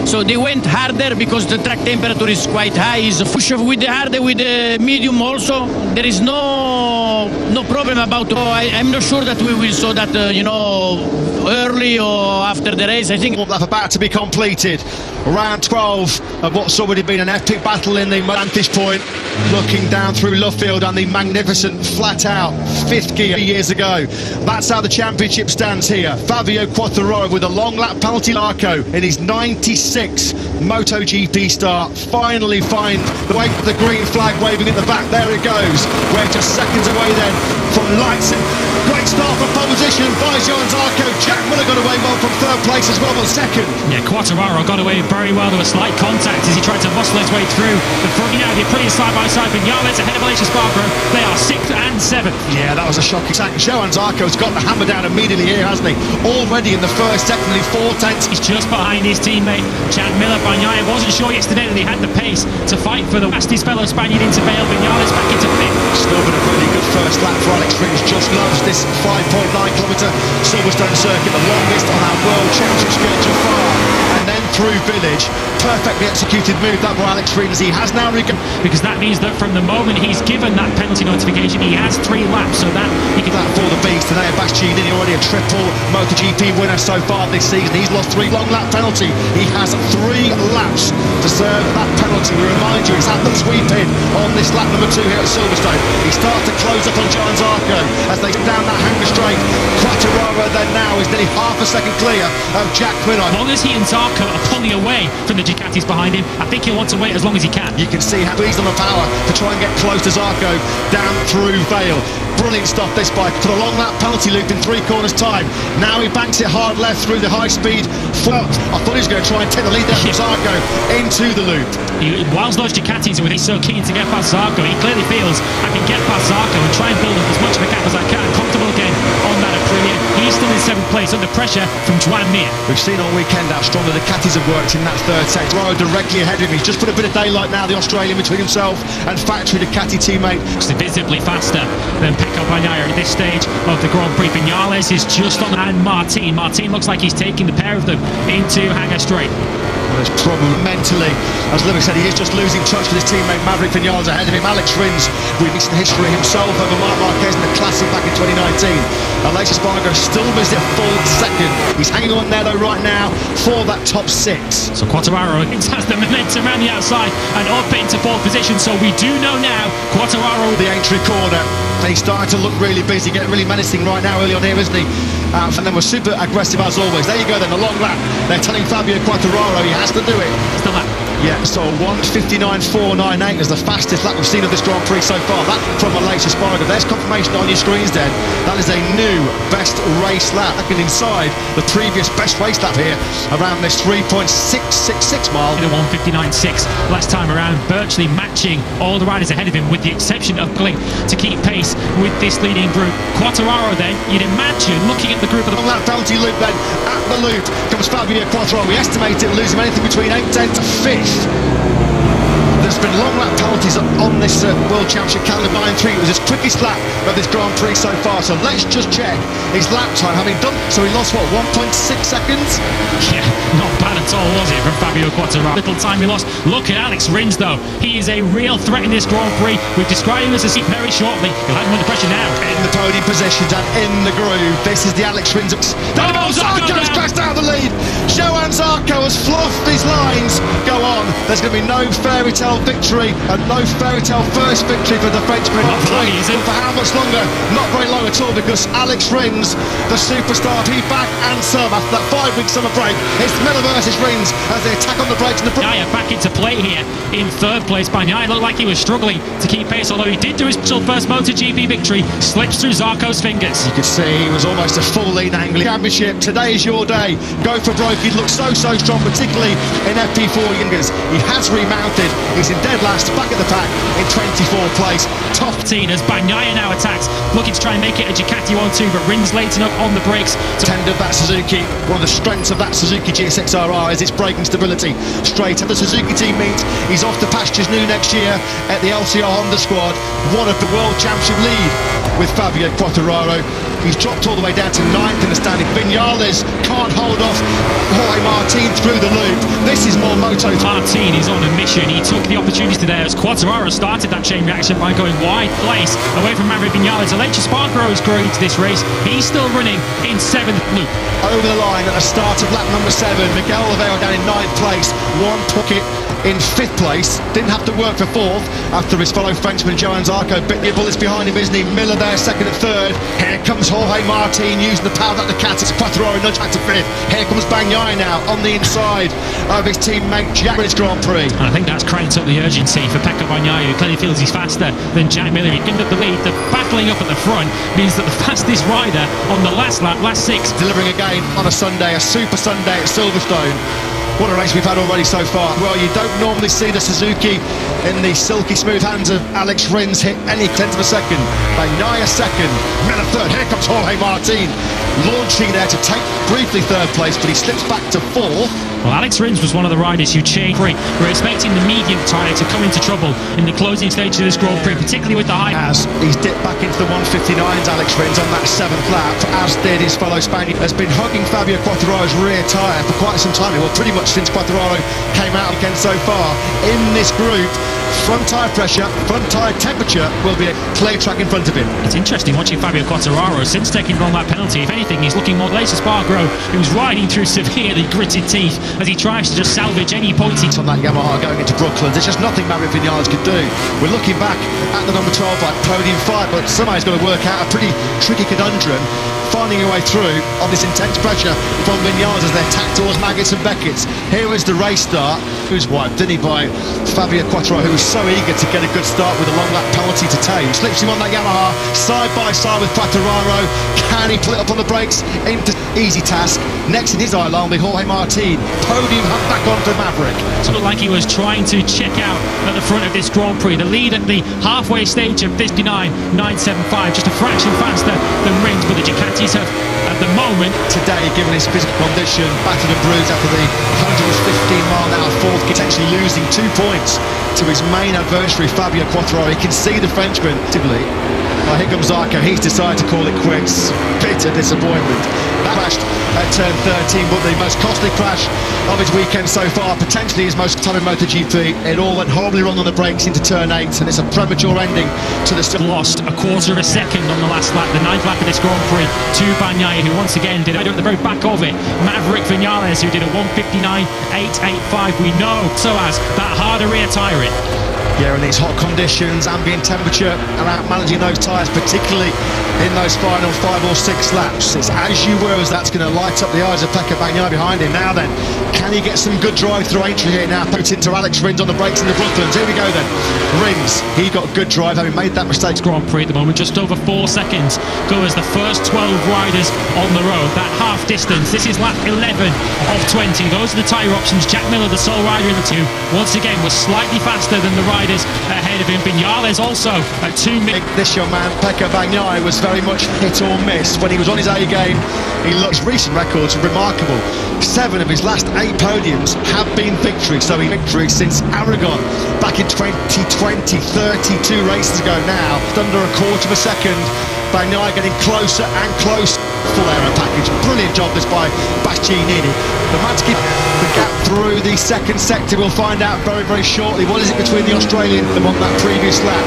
So they went harder because the track temperature is quite high. Is push with the harder, with the medium also. There is no problem about. I'm not sure that we will saw that early or after the race. I think that's about to be completed. Round 12 of what's already been an epic battle in the vantage point, looking down through Luffield and the magnificent flat out fifth gear years ago. That's how the championship stands here. Fabio Quartararo with a long lap penalty. Marco in his 96 Motogp start finally find the way to the green flag waving at the back. There it goes. We're just seconds away then from lights. Great start from pole position by Johan Zarco. Jack Miller got away well from third place as well, but second. Yeah, Quartararo got away very well. There was slight contact as he tried to muscle his way through the front. You know, they're pretty side by side. Vinales ahead of Aleix Espargaro. They are 6th and 7th. Yeah, that was a shocking attack. Johan Zarco's got the hammer down immediately here, hasn't he? Already in the first second, 4/10. He's just behind his teammate Jack Miller. Bagnaia wasn't sure yesterday that he had the pace to fight for the fastest fellow Spaniard into Vale. Vinales back into 5th. Still been a really good first lap for Alex Rins. Just loves this 5.9km Silverstone circuit, the longest on our World Championship schedule far. And then through Village, perfectly executed move that by Alex Rins. He has now because that means that from the moment he's given that penalty notification, he has 3 laps, so that he can. That for the beast today, Bastianini already a triple Motogp winner so far this season. He's lost 3 long lap penalty. He has 3 laps to serve that penalty. We remind you, he's had them sweep in on this lap number 2 here at Silverstone. He starts to close up on Johan Zarco as they down that hanger straight. Quartararo then now is nearly half a second clear of Jack Miller. As long as he and Zarco are pulling away from the Ducatis behind him, I think he'll want to wait as long as he can. You can see how he's on the power to try and get close to Zarco down through Vale. Brilliant stuff this bike for the long lap penalty loop in 3 corners time. Now he banks it hard left through the high speed front. I thought he was going to try and take the lead there from Zarco into the loop. Whilst those Ducatis were so keen to get past Zarco, he clearly feels I can get past Zarco and try and build up as much of a gap as I can. Comfortable again on that Aprilia. He's still in 7th place under pressure from Joan Mir. We've seen all weekend how strong the Ducatis have worked in that third set. Quartararo directly ahead of him. He's just put a bit of daylight now, the Australian, between himself and factory Ducati teammate. It's visibly faster than Pecco Bagnaia at this stage of the Grand Prix. Vinales is just on, and Martin looks like he's taking the pair of them into Hanger Straight. There's problem mentally, as Lewis said, he is just losing touch with his teammate Maverick Vinales ahead of him. Alex Rins with recent history himself over Marc Marquez in the Classic back in 2019. Aleix Espargaro still missed a full second. He's hanging on there though right now for that top 6. So Quartararo has the momentum around the outside and up into 4th position. So we do know now Quartararo. The entry corner, and he's starting to look really busy, getting really menacing right now early on here, isn't he? And then we're super aggressive as always. There you go then, the long lap. They're telling Fabio Quartararo he has to do it. It's the lap. Yeah, so 1:59.498 is the fastest lap we've seen of this Grand Prix so far. That from Aleix Espargaro. There's confirmation on your screens then. That is a new best race lap. That can inside the previous best race lap here around this 3.666 mile. In a 1:59.6 last time around, virtually matching all the riders ahead of him with the exception of Glink to keep pace with this leading group. Quartararo then, you'd imagine, looking at the group of the long lap penalty loop then, at the loop comes Fabio Quartararo. We estimate it losing anything between 8/10 to 5th. There's been long lap penalties on this World Championship calendar by 3. It was his quickest lap of this Grand Prix so far. So let's just check his lap time having done. So he lost what, 1.6 seconds? Yeah, not bad at all, was it, from Fabio Quartararo? Little time he lost. Look at Alex Rins though. He is a real threat in this Grand Prix. We've described him as a seat very shortly. He'll have him under pressure now. In the podium positions and in the groove. This is the Alex Rins. Zarco's crashed out of the lead. Johan Zarco has fluffed these lines. Go on. There's going to be no fairy tale victory and no fairy tale first victory for the Frenchman. For how much longer? Not very long at all, because Alex Rins, the superstar, he back and some after that 5-week summer break. It's Miller versus Rins as they attack on the brakes. Bagnaia back into play here in 3rd place. Bagnaia looked like he was struggling to keep pace, although he did do his first MotoGP victory. Slips through Zarco's fingers. You could see he was almost a full lead angling. Championship, today is your day. Go for broke. He looks so strong, particularly in FP4 Youngers. He has remounted. He's in dead last, back at the pack in 24th place. Top 10 as Bagnaia now attacks, looking to try and make it a Ducati 1-2, but Rins late enough on the brakes. Tend of that Suzuki, one of the strengths of that Suzuki GSX-RR is its braking stability. Straight at the Suzuki team meets, he's off to pastures new next year at the LCR Honda squad. One of the World Championship lead with Fabio Quartararo. He's dropped all the way down to 9th in the standing. Vinales can't hold off Jorge Martin through the loop. This is more moto. Martin is on a mission. He took the opportunity there as Quartararo started that chain reaction by going wide place away from Maverick Vinales. Aleix Espargaro is growing into this race. He's still running in 7th loop. Over the line at the start of lap number 7, Miguel Oliveira down in 9th place, one pocket in 5th place, didn't have to work for 4th after his fellow Frenchman Johan Zarco bit the bullets behind him, isn't he? Miller there 2nd and 3rd. Here comes Jorge Martin using the power of the Ducati. Quartararo nudge back to 5th. Here comes Bagnaia now on the inside of his teammate Jack Miller's Grand Prix. And I think that's cranked up the urgency for Pecco Bagnaia, who clearly feels he's faster than Jack Miller. He given up the lead. The battling up at the front means that the fastest rider on the last lap, last 6, delivering again on a Sunday, a Super Sunday at Silverstone. What a race we've had already so far. Well, you don't normally see the Suzuki in the silky smooth hands of Alex Rins hit any 10th of a second. Bagnaia 2nd, Miller 3rd. Here comes Jorge Martin, launching there to take briefly 3rd place, but he slips back to 4th. Well, Alex Rins was one of the riders who changed. We're expecting the medium tyre to come into trouble in the closing stage of this Grand Prix, particularly with the high. As he's dipped back into the 159s, Alex Rins on that 7th lap, as did his fellow Spaniard. Has been hugging Fabio Quartararo's rear tyre for quite some time. Well, pretty much since Quartararo came out again so far. In this group, front tyre pressure, front tyre temperature will be a clear track in front of him. It's interesting watching Fabio Quartararo since taking on that penalty. If anything, he's looking more like Espargaro, who's riding through severely gritted teeth as he tries to just salvage any points. On that Yamaha going into Brooklyn, there's just nothing Maverick Vinales could do. We're looking back at the number 12 like podium fight, but somebody's got to work out a pretty tricky conundrum, finding a way through on this intense pressure from Vinales as they're tacked towards Maggots and Beckett's. Here is the race start. Who's wiped, didn't he, by Fabio Quartararo, who was so eager to get a good start with a long lap penalty to take. Slips him on that Yamaha, side by side with Quartararo. Can he pull it up on the brakes? Into easy task. Next in his eye line will be Jorge Martin. Podium hunt back on for Maverick. It looked like he was trying to check out at the front of this Grand Prix. The lead at the halfway stage of 59.975, just a fraction faster than Rins, but the Ducatis have, at the moment, today, given his physical condition, battered and bruised after the 115-mile-an-hour fourth, potentially losing 2 points to his main adversary, Fabio Quartararo. He can see the Frenchman. Here comes Zarco. He's decided to call it quits. Bitter disappointment. That crashed at turn 13, but the most costly crash of his weekend so far, potentially his most time in Motogp. It all went horribly wrong on the brakes into turn 8, and it's a premature ending to the... Lost a quarter of a second on the last lap, the 9th lap of this Grand Prix, to Bagnaia, who once again did it at the very back of it. Maverick Vinales, who did a 159.885. We know so as that harder rear tyre in. Yeah, in these hot conditions, ambient temperature, and out managing those tyres, particularly in those final 5 or 6 laps. It's as you were, as that's going to light up the eyes of Pecco Bagnaia behind him. Now then, can he get some good drive through entry here now? Put into Alex Rins on the brakes in the Brooklands. Here we go then. Rins, he got good drive, having made that mistake. Grand Prix at the moment, just over 4 seconds go as the first 12 riders on the road. That half distance, this is lap 11 of 20. Those are the tyre options. Jack Miller, the sole rider in the 2, once again was slightly faster than the riders ahead of him. Vinales also at 2 minutes. This young man, Pecco Bagnaia, was very much hit or miss. When he was on his A game, he looks recent records remarkable. 7 of his last 8 podiums have been victories. So he victory since Aragon back in 2020, 32 races ago now. Under a quarter of a second. Bagnaia getting closer and closer. Full aero package. Brilliant job this by Bastianini. The man to keep the gap through the second sector. We'll find out very, very shortly. What is it between the Australian and on that previous lap?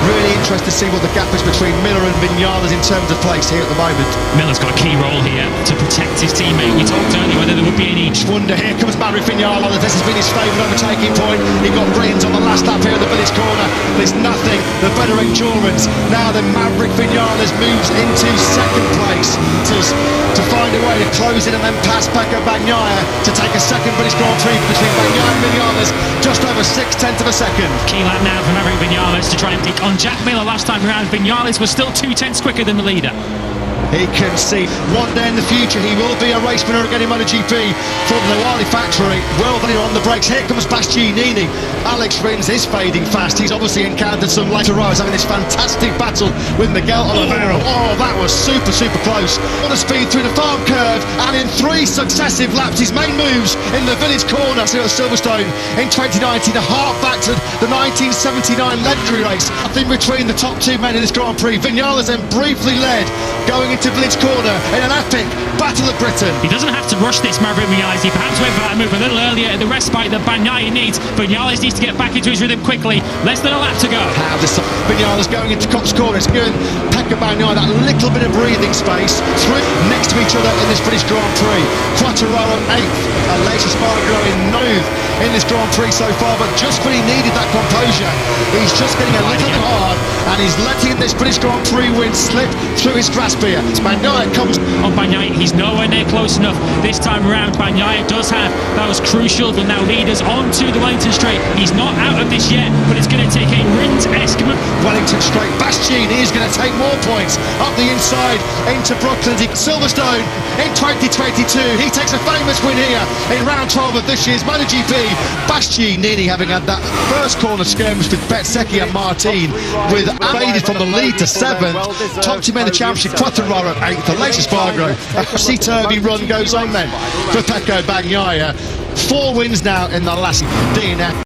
Really interested to see what the gap is between Miller and Vinales in terms of place here at the moment. Miller's got a key role here to protect his teammate. We talked earlier whether there would be any wonder. Here comes Maverick Vinales. This has been his favourite overtaking point. He got Rins on the last lap here at the village corner. There's nothing. The better endurance. Now then, Maverick Vinales moves into second place to find a way to close in and then pass Pecco Bagnaia to take a second British Grand Prix between Bagnaia and Vinales, just over 6/10 of a second. Key lap now for Maverick Vinales to try and pick on Jack Miller. Last time around, Vinales was still 2/10 quicker than the leader. He can see one day in the future he will be a race winner again in MotoGP from the Wally factory. Well valid on the brakes. Here comes Bastianini. Alex Rins is fading fast. He's obviously encountered some later riders having this fantastic battle with Miguel Oliveira. Oh, that was super, super close. What a speed through the farm curve, and in 3 successive laps, his main moves in the village corner at Silverstone in 2019 to hark back to the 1979 legendary race. Nothing between the top 2 men in this Grand Prix. Vinales then briefly led, going going into Village Corner in an epic Battle of Britain. He doesn't have to rush this, Maverick Vinales. He perhaps went for that move a little earlier at the respite that Bagnaia needs. Vinales needs to get back into his rhythm quickly. Less than a lap to go. How this Vinales going into Cops Corner. It's given Pecco Bagnaia that little bit of breathing space. Through next to each other in this British Grand Prix. Quartararo 8th. Aleix Espargaro in 9th in this Grand Prix so far, but just when he needed that composure, he's just getting a little bit hard, and he's letting this British Grand Prix win slip through his grasp here. Bagnaia comes on Bagnaia. He's nowhere near close enough this time around. Bagnaia does have those crucial will now lead us onto the Wellington Straight. He's not out of this yet, but it's going to take a Rins-esque move. Wellington Straight. Bastianini is going to take more points up the inside into Brooklyn. Silverstone in 2022. He takes a famous win here in round 12 of this year's Motogp. Bastianini having had that first corner skirmish with Bezzecchi and Martin, with faded from the lead to 7th. Top team in the championship, Quartararo 8th, Aleix Espargaro. A topsy-turvy run goes on then for Pecco Bagnaia. 4 wins now in the last DNF.